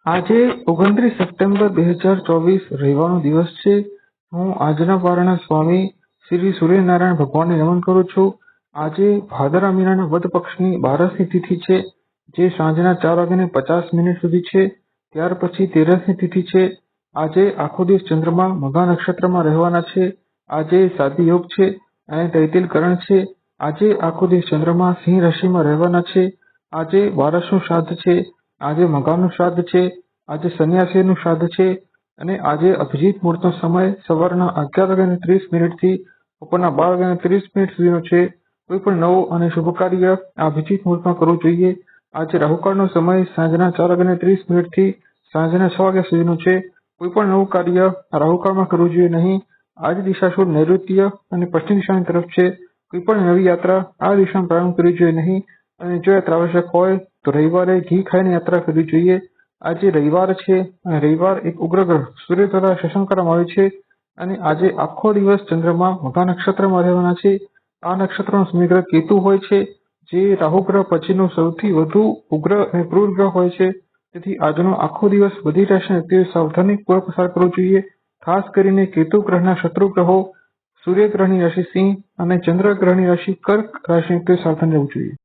આજે 29 સપ્ટેમ્બર 2024 રવિવારનો દિવસ છે. હું આજના પારણા સ્વામી શ્રી સૂર્યનારાયણ ભગવાનને નમન કરું છું. આજે ભાદરવા મહિનાના વદ પક્ષની 12સની તિથિ છે, જે સાંજના 4:50 સુધી છે. ત્યાર પછી 13સની તિથિ છે. આજે આખો દિવસ ચંદ્રમા મઘા નક્ષત્રમાં રહેવાના છે. આજે સાદી યોગ છે અને તૈતિલ કરણ છે. આજે આખો દિવસ ચંદ્રમા સિંહ રાશિમાં રહેવાના છે. આજે બારસનું શ્રાદ્ધ છે. આજે મઘાનું શ્રાદ્ધ છે. આજે સંન્યાસીનું શ્રાદ્ધ છે અને આજે અભિજીત મુહૂર્તનો સમય સવારના 11:30 થી બપોરના 12:30 સુધીનો છે. કોઈ પણ નવું અને શુભ કાર્ય આ અભિજીત મુહૂર્તમાં કરવું જોઈએ. આજે રાહુકાળનો સમય સાંજના 4:30 થી સાંજના 6 વાગ્યા સુધીનો છે. કોઈ પણ નવું કાર્ય આ રાહુકાળમાં કરવું જોઈએ નહીં. આજ દિશાસૂળ નૈઋત્ય અને પશ્ચિમ દિશાની તરફ છે. કોઈ પણ નવી યાત્રા આ દિશામાં પ્રારંભ કરવી જોઈએ નહીં અને જો યાત્રા આવશ્યક હોય તો રવિવારે ઘી ખાઈને યાત્રા કરવી જોઈએ. આજે રવિવાર છે અને રવિવાર એક ઉગ્ર ગ્રહ સૂર્ય દ્વારા શાસન કરવામાં આવે છે અને આજે આખો દિવસ ચંદ્રમા મઘા નક્ષત્રમાં રહેવાના છે. આ નક્ષત્રનો સ્વામી ગ્રહ કેતુ હોય છે, જે રાહુ ગ્રહ પછીનો સૌથી વધુ ઉગ્ર અને ક્રૂર ગ્રહ હોય છે. તેથી આજનો આખો દિવસ બધી રાશિના વ્યક્તિઓએ સાવધાનીપૂર્વક પસાર કરવો જોઈએ. ખાસ કરીને કેતુ ગ્રહના શત્રુ ગ્રહો, સૂર્ય ગ્રહની રાશિ સિંહ અને ચંદ્ર ગ્રહની રાશિ કર્ક રાશિના વ્યક્તિઓએ સાવધાન રહેવું જોઈએ.